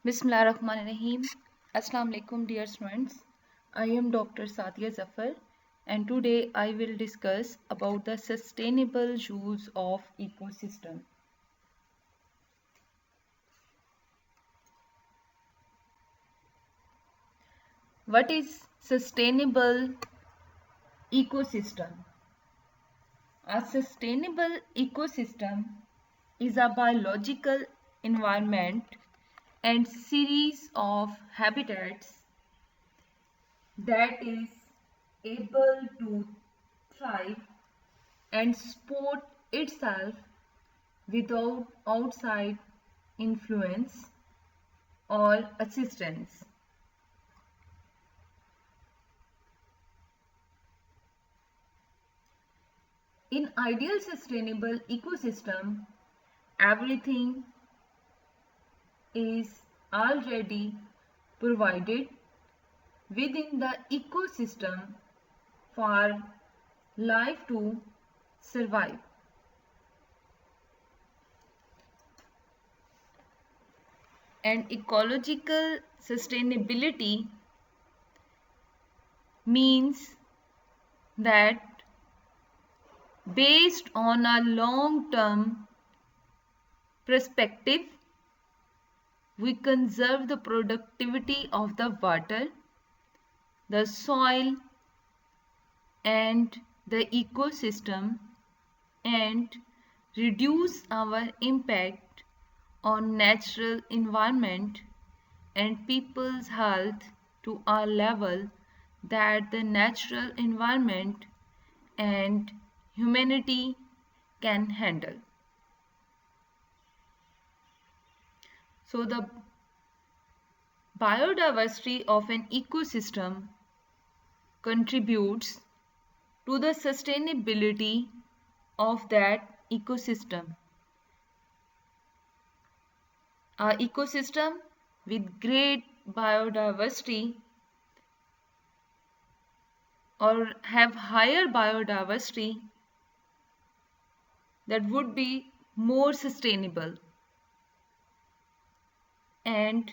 Bismillahirrahmanirrahim. Assalamu alaikum dear students. I am Dr. Sadia Zafar and today I will discuss about the sustainable use of ecosystem. What is sustainable ecosystem? A sustainable ecosystem is a biological environment and series of habitats that is able to thrive and support itself without outside influence or assistance. In ideal sustainable ecosystem, everything is already provided within the ecosystem for life to survive. And ecological sustainability means that based on a long-term perspective, we conserve the productivity of the water, the soil, and the ecosystem and reduce our impact on natural environment and people's health to a level that the natural environment and humanity can handle. So the biodiversity of an ecosystem contributes to the sustainability of that ecosystem. Our ecosystem with great biodiversity or have higher biodiversity that would be more sustainable, and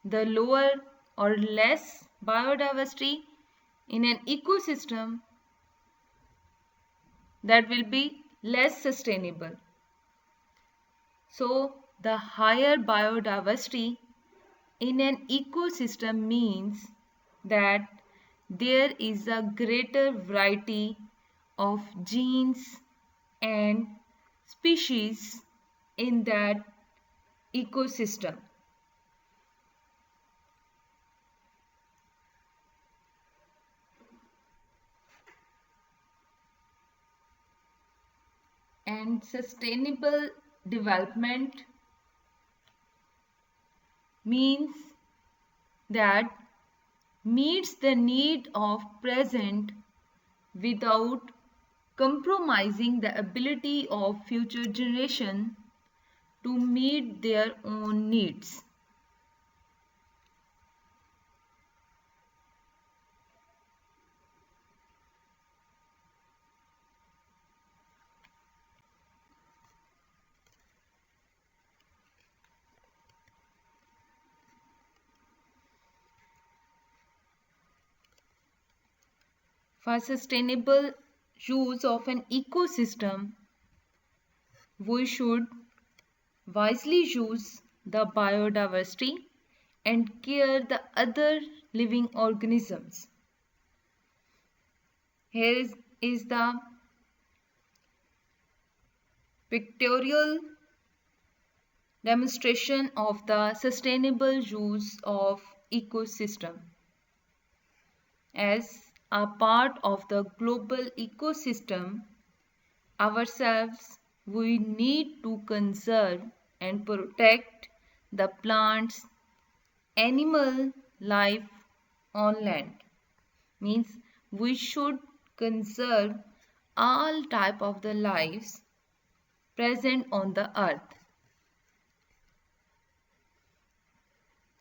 the lower or less biodiversity in an ecosystem that will be less sustainable. So the higher biodiversity in an ecosystem means that there is a greater variety of genes and species in that ecosystem. And sustainable development means that meets the need of present without compromising the ability of future generation to meet their own needs. For sustainable use of an ecosystem, we should wisely use the biodiversity and care the other living organisms. Here is the pictorial demonstration of the sustainable use of ecosystem. As a part of the global ecosystem, ourselves, we need to conserve and protect the plants, animal life on land. Means we should conserve all type of the lives present on the earth.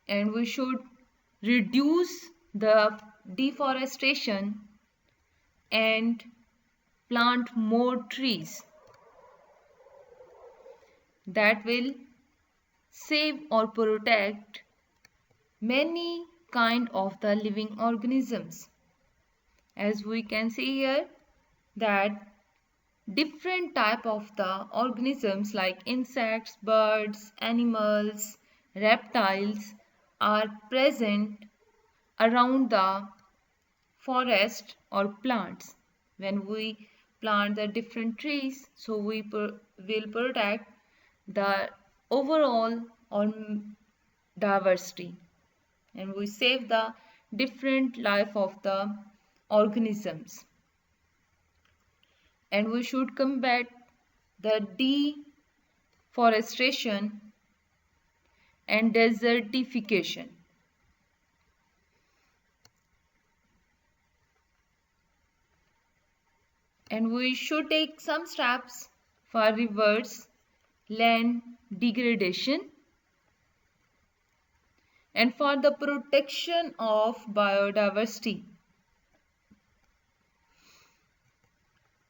And we should reduce the deforestation and plant more trees that will save or protect many kind of the living organisms. As we can see here that different type of the organisms like insects, birds, animals, reptiles are present around the forest or plants. When we plant the different trees, so we will protect the overall or diversity, and we save the different life of the organisms, and we should combat the deforestation and desertification. And we should take some steps for reverse land degradation and for the protection of biodiversity.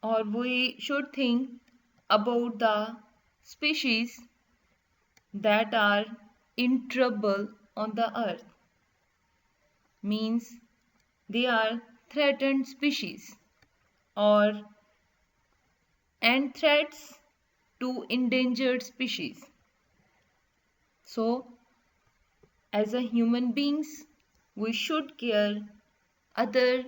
Or we should think about the species that are in trouble on the earth, means they are threatened species or and threats to endangered species. So as a human beings we should care other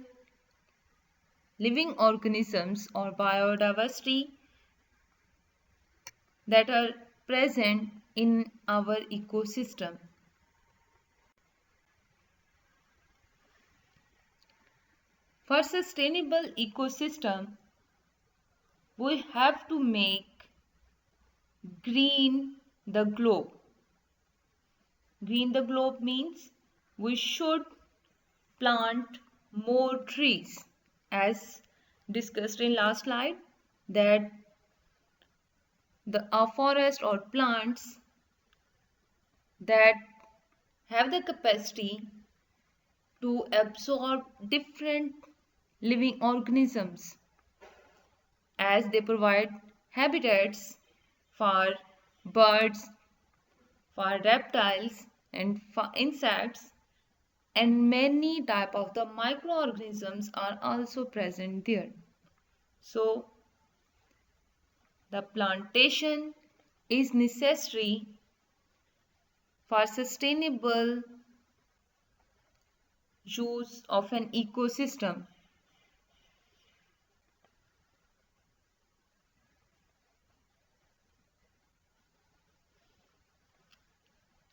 living organisms or biodiversity that are present in our ecosystem. For sustainable ecosystem, we have to make green the globe. Green the globe means we should plant more trees, as discussed in last slide, that the forest or plants that have the capacity to absorb different living organisms, as they provide habitats for birds, for reptiles and for insects, and many type of the microorganisms are also present there. So the plantation is necessary for sustainable use of an ecosystem.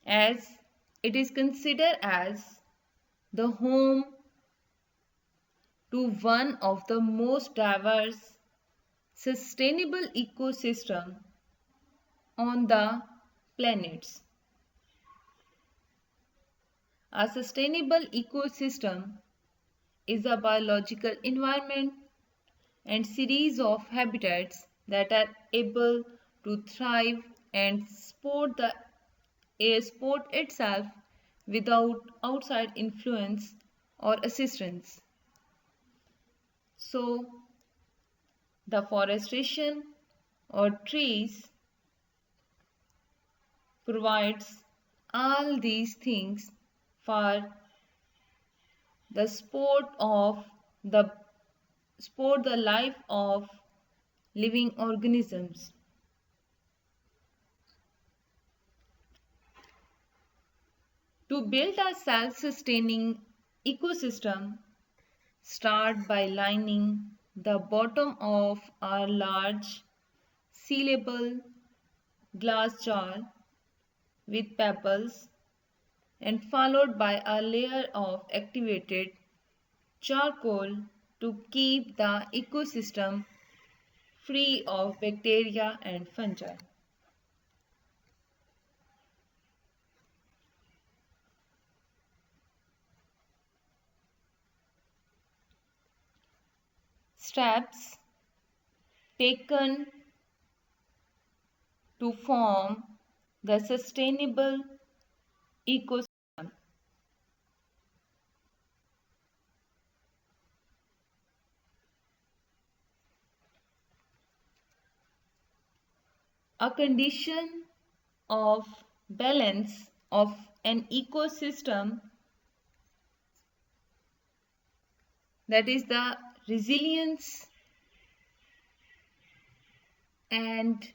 As it is considered as the home to one of the most diverse sustainable ecosystem on the planets. A sustainable ecosystem is a biological environment and series of habitats that are able to thrive and support itself without outside influence or assistance. So the forestation or trees provides all these things for the the support the life of living organisms. To build a self-sustaining ecosystem, start by lining the bottom of a large sealable glass jar with pebbles and followed by a layer of activated charcoal to keep the ecosystem free of bacteria and fungi. Steps taken to form the sustainable ecosystem. A condition of balance of an ecosystem, that is the resilience and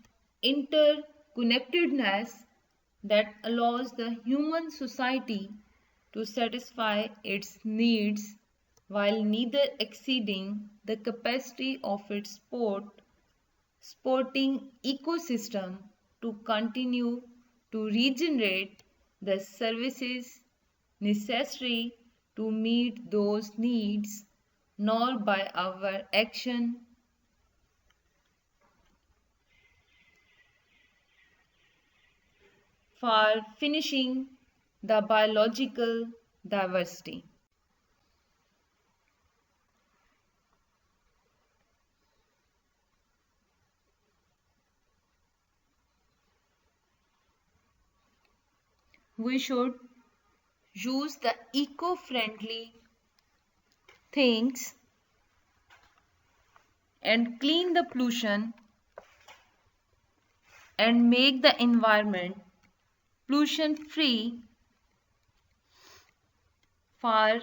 interconnectedness that allows the human society to satisfy its needs while neither exceeding the capacity of its sporting ecosystem to continue to regenerate the services necessary to meet those needs, nor by our action for finishing the biological diversity. We should use the eco-friendly things and clean the pollution and make the environment pollution free for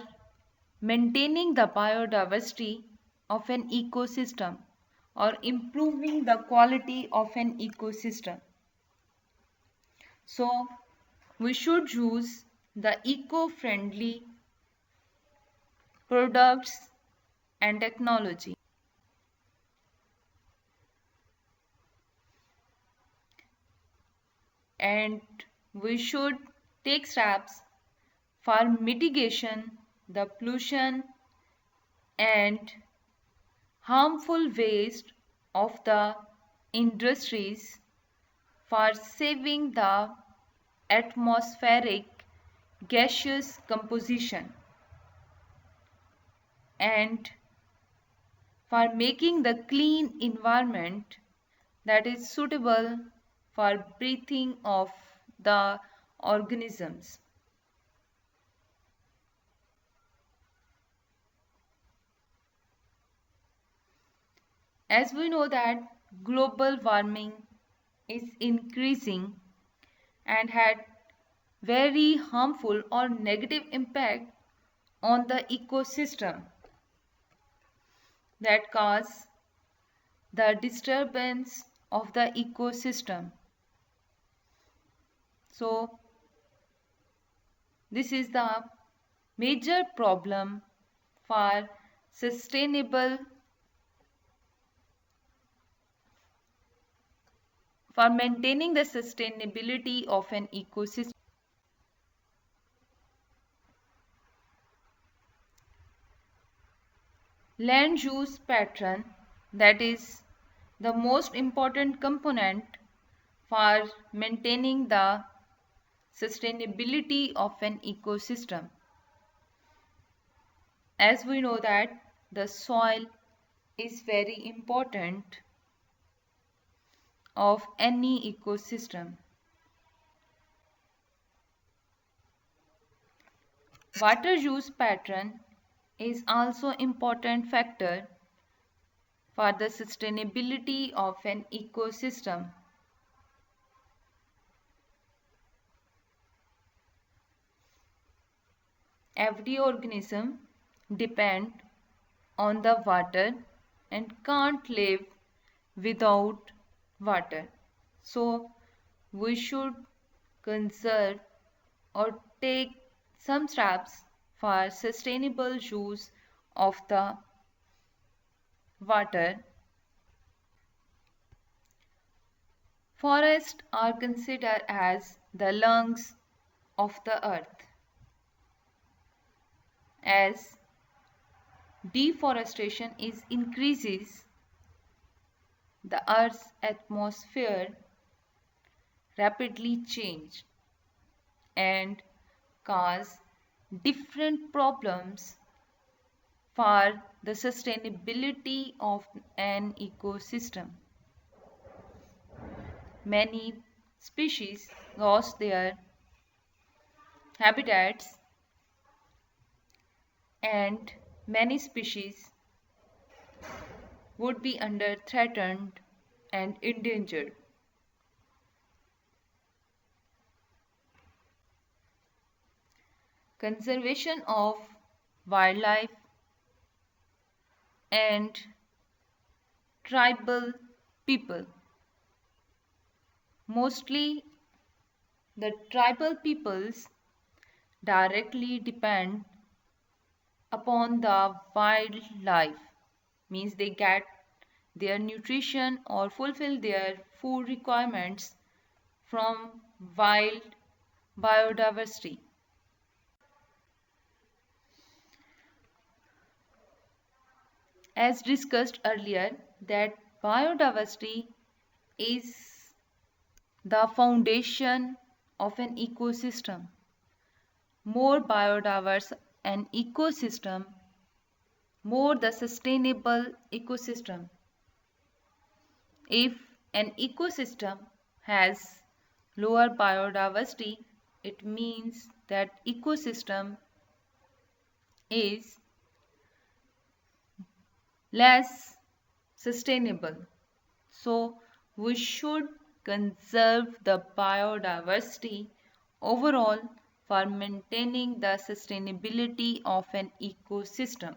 maintaining the biodiversity of an ecosystem or improving the quality of an ecosystem. So we should use the eco-friendly products and technology. And we should take steps for mitigation the pollution and harmful waste of the industries for saving the atmospheric gaseous composition and for making the clean environment that is suitable for breathing of the organisms. As we know that global warming is increasing and had very harmful or negative impact on the ecosystem that cause the disturbance of the ecosystem. So this is the major problem for sustainable for maintaining the sustainability of an ecosystem. Land use pattern, that is the most important component for maintaining the sustainability of an ecosystem. As we know that the soil is very important of any ecosystem. Water use pattern is also important factor for the sustainability of an ecosystem. Every organism depends on the water and can't live without water. So we should conserve or take some steps for sustainable use of the water. Forests are considered as the lungs of the earth. As deforestation increases, the earth's atmosphere rapidly changes and cause different problems for the sustainability of an ecosystem. Many species lost their habitats and many species would be under threatened and endangered. conservation of wildlife and tribal people. Mostly the tribal peoples directly depend upon the wildlife, means they get their nutrition or fulfill their food requirements from wild biodiversity. As discussed earlier, that biodiversity is the foundation of an ecosystem. More biodiverse an ecosystem, more the sustainable ecosystem. If an ecosystem has lower biodiversity, it means that ecosystem is less sustainable. So we should conserve the biodiversity overall for maintaining the sustainability of an ecosystem.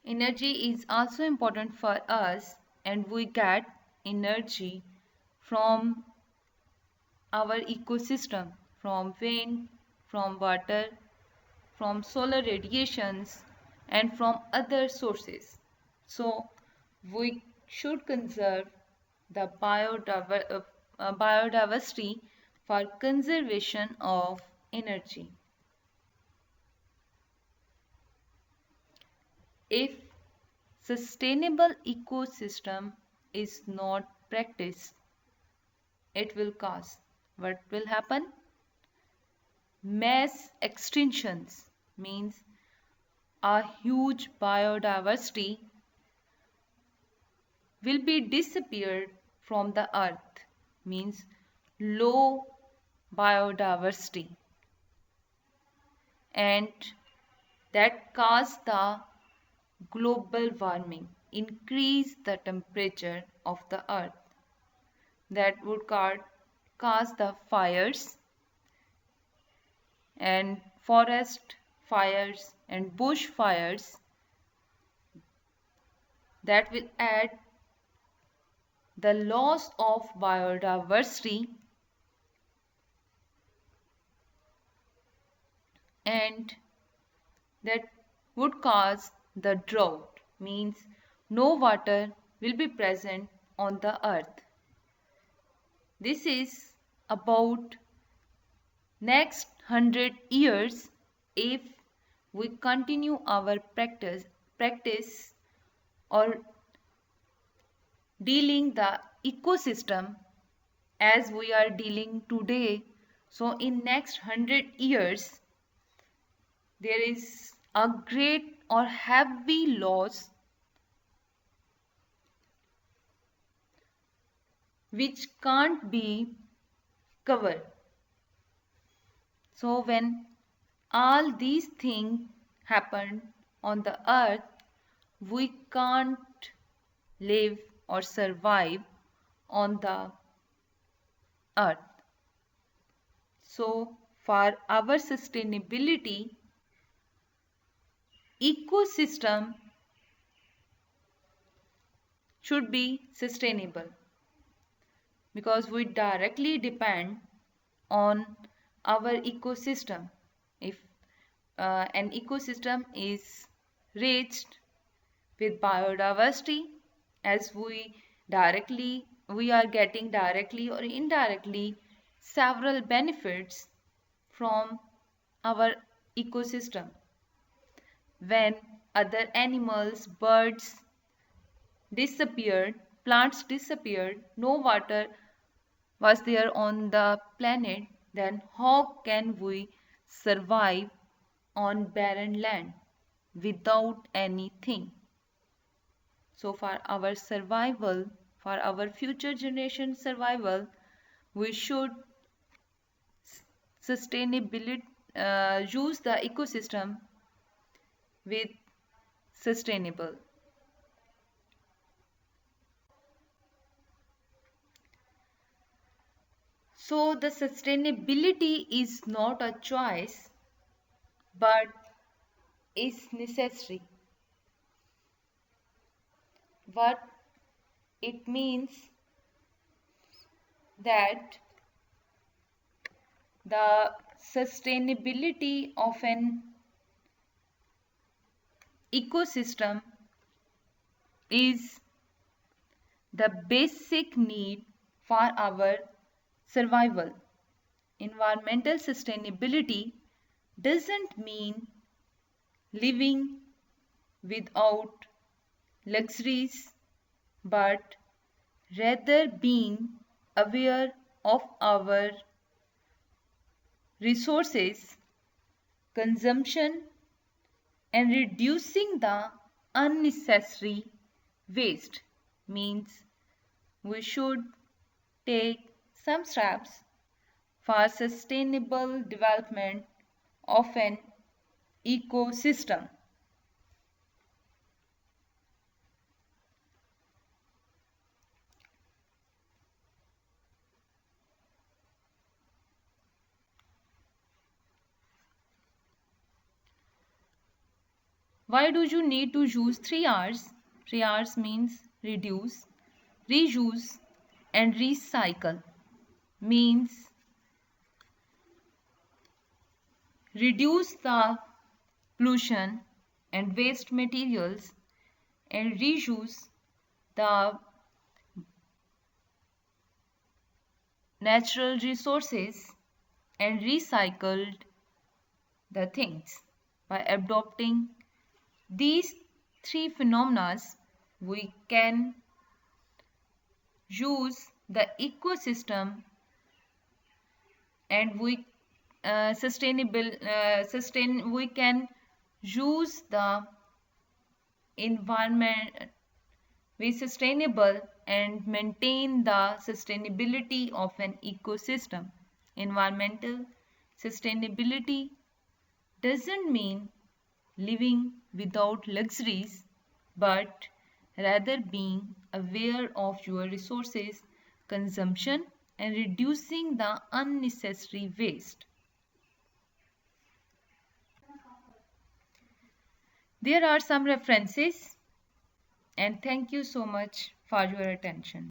Energy is also important for us, and we get energy from our ecosystem, from wind, from water, from solar radiations, and from other sources. So we should conserve the biodiversity for conservation of energy. If sustainable ecosystem is not practiced, it will cause what will happen? Mass extinctions, means a huge biodiversity will be disappeared from the earth, means low biodiversity, and that cause the global warming, increase the temperature of the earth, that would cause the fires and forest fires and bush fires, that will add the loss of biodiversity and that would cause the drought, means no water will be present on the earth. This is about next 100 years if we continue our practice or dealing the ecosystem as we are dealing today. So in next 100 years there is a great or heavy loss which can't be covered. So when all these things happen on the earth, we can't live or survive on the earth. So for our sustainability, ecosystem should be sustainable because we directly depend on our ecosystem. If an ecosystem is rich with biodiversity, as we are getting directly or indirectly several benefits from our ecosystem. When other animals, birds disappeared, plants disappeared, no water was there on the planet, then how can we survive on barren land without anything? So for our survival, for our future generation survival, we should sustainability use the ecosystem with sustainable. So the sustainability is not a choice but is necessary. What it means that the sustainability of an ecosystem is the basic need for our survival. Environmental sustainability doesn't mean living without luxuries, but rather being aware of our resources, consumption, and reducing the unnecessary waste. Means we should take some steps for sustainable development of an ecosystem. Why do you need to use 3 R's? 3 R's means reduce, reuse, and recycle. Means reduce the pollution and waste materials and reuse the natural resources and recycled the things. By adopting these three phenomena, we can use the ecosystem and we can use the environment, be sustainable and maintain the sustainability of an ecosystem. Environmental sustainability doesn't mean living without luxuries, but rather being aware of your resources, consumption, and reducing the unnecessary waste. There are some references, and thank you so much for your attention.